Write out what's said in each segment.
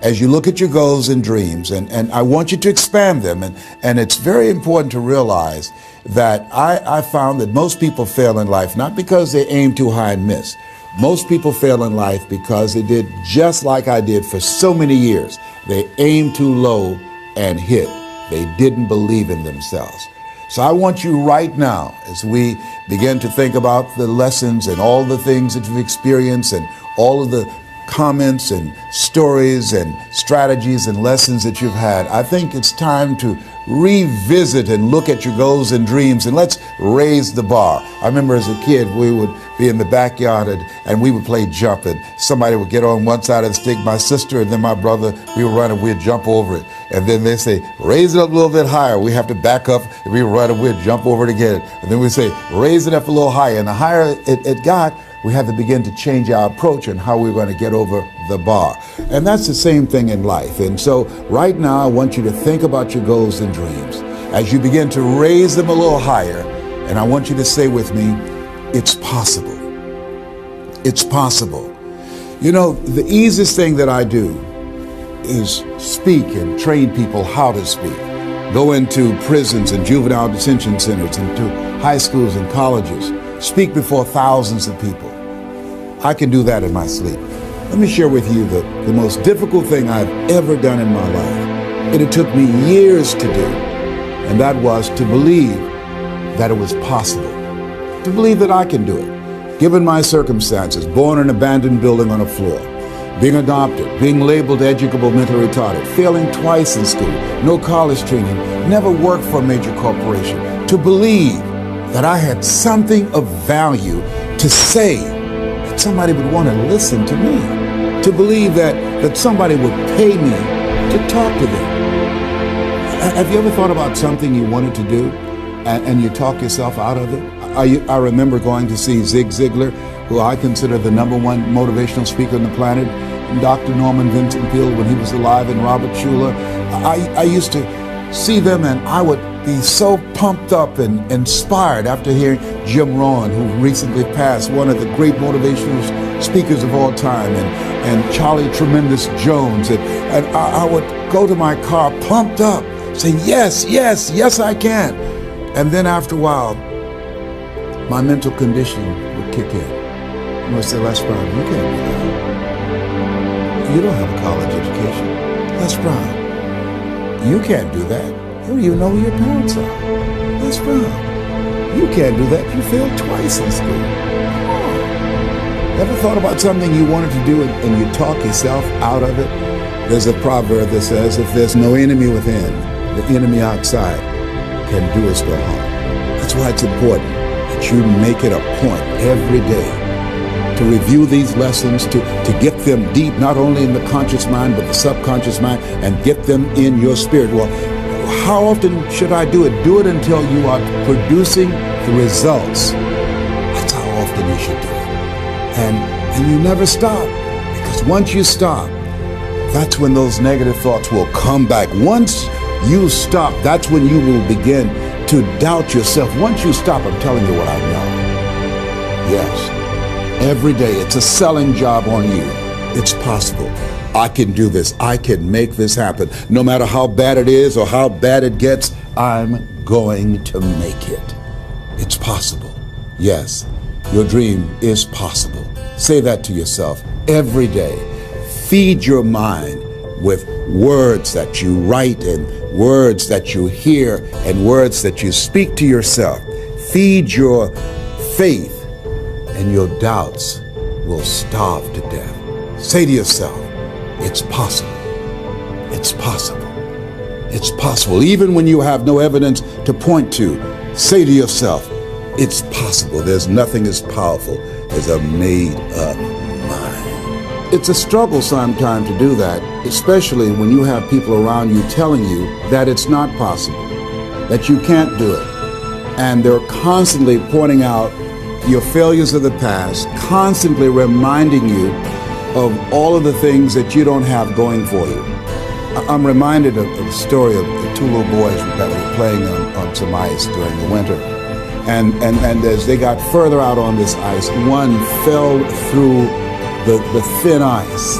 as you look at your goals and dreams, and I want you to expand them, and it's very important to realize that I found that most people fail in life not because they aim too high and miss. Most people fail in life because they did just like I did for so many years. They aimed too low and hit. They didn't believe in themselves. So I want you right now, as we begin to think about the lessons and all the things that you've experienced and all of the comments and stories and strategies and lessons that you've had, I think it's time to revisit and look at your goals and dreams, and let's raise the bar. I remember as a kid, we would be in the backyard and we would play jump, and somebody would get on one side of the stick, my sister and then my brother, we would run and we'd jump over it. And then they say, raise it up a little bit higher. We have to back up and we would run and we'd jump over it again. And then we say, raise it up a little higher. And the higher it got, we had to begin to change our approach and how we were going to get over the bar. And that's the same thing in life. And so right now, I want you to think about your goals and dreams as you begin to raise them a little higher. And I want you to say with me, it's possible. It's possible. You know, the easiest thing that I do is speak and train people how to speak. Go into prisons and juvenile detention centers, into high schools and colleges. Speak before thousands of people. I can do that in my sleep. Let me share with you the most difficult thing I've ever done in my life. And it took me years to do. And that was to believe that it was possible. To believe that I can do it. Given my circumstances, born in an abandoned building on a floor, being adopted, being labeled educable mentally retarded, failing twice in school, no college training, never worked for a major corporation. To believe that I had something of value to say, that somebody would want to listen to me, to believe that somebody would pay me to talk to them. Have you ever thought about something you wanted to do and you talk yourself out of it? I remember going to see Zig Ziglar, who I consider the #1 motivational speaker on the planet, and Dr. Norman Vincent Peale when he was alive, and Robert Schuller. I used to see them and I would be so pumped up and inspired after hearing Jim Rohn, who recently passed, one of the great motivational speakers of all time, and Charlie Tremendous Jones. And I would go to my car pumped up, saying, yes, yes, yes, I can. And then after a while, my mental conditioning would kick in. And I would say, Les Brown, you can't do that. You don't have a college education. Les Brown, you can't do that. You don't even know who your parents are. Les Brown, you can't do that. You failed twice in school. Come on. Ever thought about something you wanted to do and you talk yourself out of it? There's a proverb that says, if there's no enemy within, the enemy outside can do us no harm. That's why it's important that you make it a point every day to review these lessons, to get them deep, not only in the conscious mind, but the subconscious mind, and get them in your spirit. Well, how often should I do it? Do it until you are producing the results. That's how often you should do it. And you never stop, because once you stop, that's when those negative thoughts will come back. Once you stop, that's when you will begin to doubt yourself. Once you stop, I'm telling you what I know. Yes. Every day, it's a selling job on you. It's possible. I can do this. I can make this happen. No matter how bad it is or how bad it gets, I'm going to make it. It's possible. Yes, your dream is possible. Say that to yourself every day. Feed your mind with words that you write and words that you hear and words that you speak to yourself. Feed your faith, and your doubts will starve to death. Say to yourself, it's possible. It's possible. It's possible. Even when you have no evidence to point to, say to yourself, it's possible. There's nothing as powerful as a made-up mind. It's a struggle sometimes to do that, especially when you have people around you telling you that it's not possible, that you can't do it. And they're constantly pointing out your failures of the past, constantly reminding you of all of the things that you don't have going for you. I'm reminded of the story of the two little boys that were playing on some ice during the winter. And as they got further out on this ice, one fell through the thin ice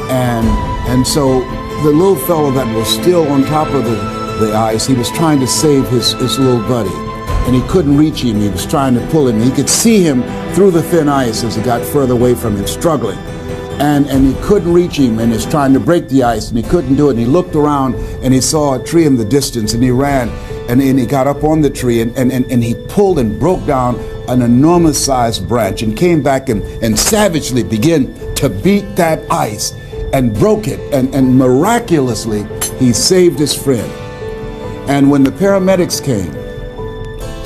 And so the little fellow that was still on top of the ice, he was trying to save his little buddy. And he couldn't reach him. He was trying to pull him. He could see him through the thin ice as he got further away from him, struggling. And he couldn't reach him, and he's trying to break the ice, and he couldn't do it. And he looked around, and he saw a tree in the distance, and he ran, and he got up on the tree, and he pulled and broke down an enormous-sized branch, and came back and savagely began to beat that ice, and broke it, and miraculously, he saved his friend. And when the paramedics came,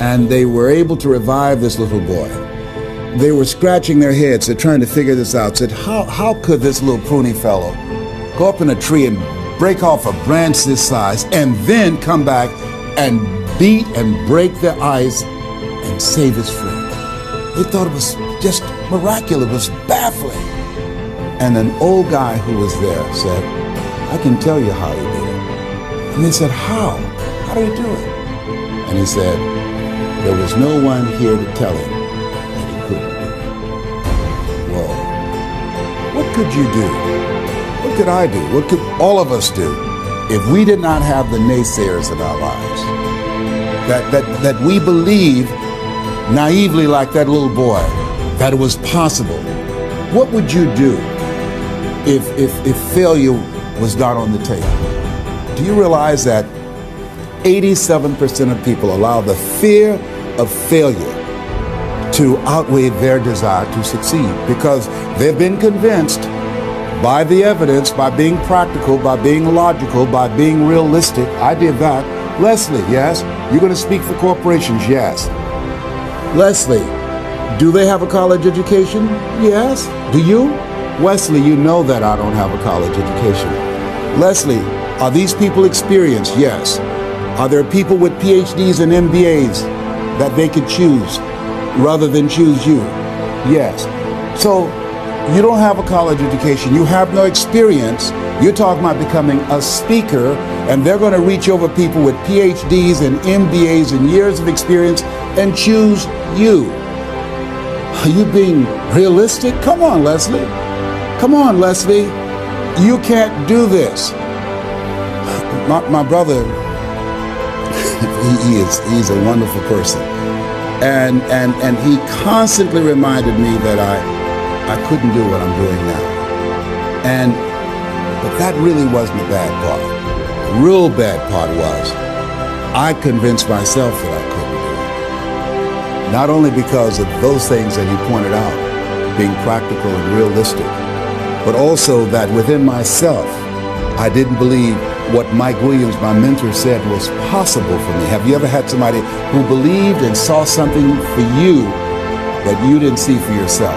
and they were able to revive this little boy, they were scratching their heads. They're trying to figure this out. Said, how could this little pruny fellow go up in a tree and break off a branch this size and then come back and beat and break the ice and save his friend? They thought it was just miraculous. It was baffling. And an old guy who was there said, I can tell you how he did it. And they said, how? How did he do it? And he said, there was no one here to tell him that he couldn't do it. Whoa. What could you do? What could I do? What could all of us do if we did not have the naysayers in our lives? That we believe naively like that little boy that it was possible. What would you do if failure was not on the table? Do you realize that 87% of people allow the fear of failure to outweigh their desire to succeed because they've been convinced by the evidence, by being practical, by being logical, by being realistic. I did that. Leslie, yes? You're going to speak for corporations? Yes. Leslie, do they have a college education? Yes. Do you? Wesley, you know that I don't have a college education. Leslie, are these people experienced? Yes. Are there people with PhDs and MBAs that they could choose rather than choose you? Yes. So you don't have a college education. You have no experience. You're talking about becoming a speaker, and they're going to reach over people with PhDs and MBAs and years of experience and choose you. Are you being realistic? Come on, Leslie. Come on, Leslie. You can't do this. My brother, he's a wonderful person. And he constantly reminded me that I couldn't do what I'm doing now. But that really wasn't the bad part. The real bad part was I convinced myself that I couldn't do it. Not only because of those things that he pointed out, being practical and realistic, but also that within myself, I didn't believe what Mike Williams, my mentor, said was possible for me. Have you ever had somebody who believed and saw something for you that you didn't see for yourself?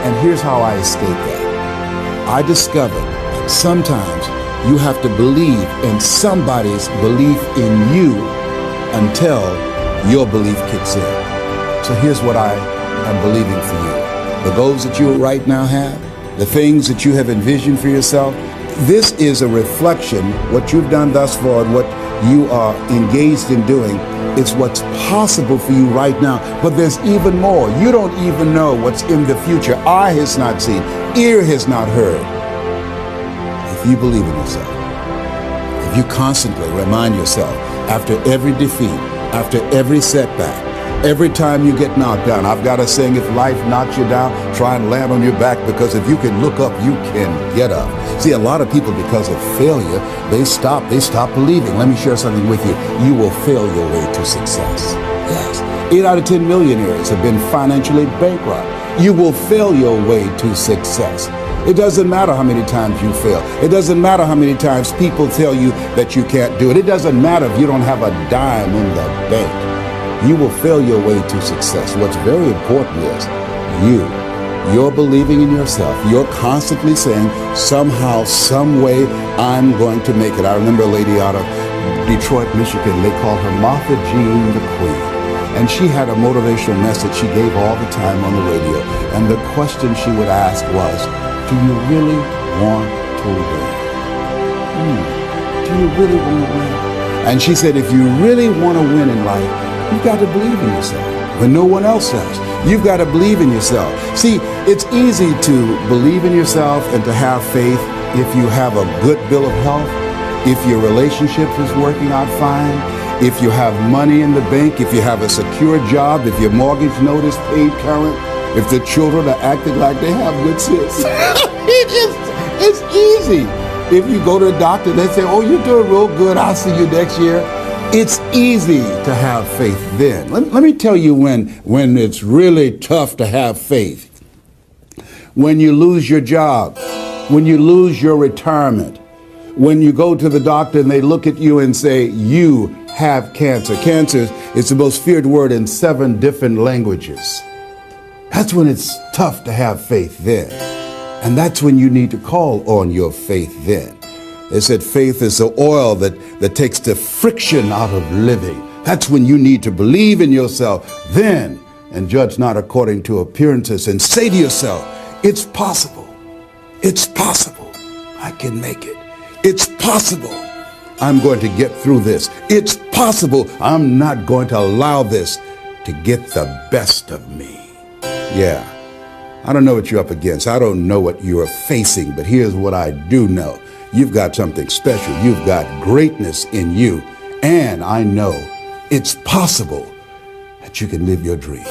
And here's how I escaped that. I discovered that sometimes you have to believe in somebody's belief in you until your belief kicks in. So here's what I am believing for you. The goals that you right now have, the things that you have envisioned for yourself, this is a reflection, what you've done thus far and what you are engaged in doing. It's what's possible for you right now. But there's even more. You don't even know what's in the future. Eye has not seen, ear has not heard. If you believe in yourself, if you constantly remind yourself after every defeat, after every setback, every time you get knocked down, I've got a saying, if life knocks you down, try and land on your back, because if you can look up, you can get up. See, a lot of people, because of failure, they stop believing. Let me share something with you. You will fail your way to success. Yes. 8 out of 10 millionaires have been financially bankrupt. You will fail your way to success. It doesn't matter how many times you fail. It doesn't matter how many times people tell you that you can't do it. It doesn't matter if you don't have a dime in the bank. You will fail your way to success. What's very important is you're believing in yourself. You're constantly saying, somehow, some way, I'm going to make it. I remember a lady out of Detroit, Michigan. They called her Martha Jean the Queen. And she had a motivational message she gave all the time on the radio. And the question she would ask was, do you really want to win? Do you really want to win? And she said, if you really want to win in life, you've got to believe in yourself when no one else does. You've got to believe in yourself. See, it's easy to believe in yourself and to have faith if you have a good bill of health, if your relationship is working out fine, if you have money in the bank, if you have a secure job, if your mortgage note is paid current, if the children are acting like they have good sense. It's easy. If you go to the doctor and they say, oh, you're doing real good, I'll see you next year. It's easy to have faith then. Let me tell you when it's really tough to have faith. When you lose your job, when you lose your retirement, when you go to the doctor and they look at you and say, you have cancer. Cancer is the most feared word in 7 different languages. That's when it's tough to have faith then. And that's when you need to call on your faith then. They said faith is the oil that takes the friction out of living. That's when you need to believe in yourself then and judge not according to appearances and say to yourself, it's possible. It's possible. I can make it. It's possible. I'm going to get through this. It's possible. I'm not going to allow this to get the best of me. Yeah. I don't know what you're up against. I don't know what you're facing, but here's what I do know. You've got something special. You've got greatness in you. And I know it's possible that you can live your dream.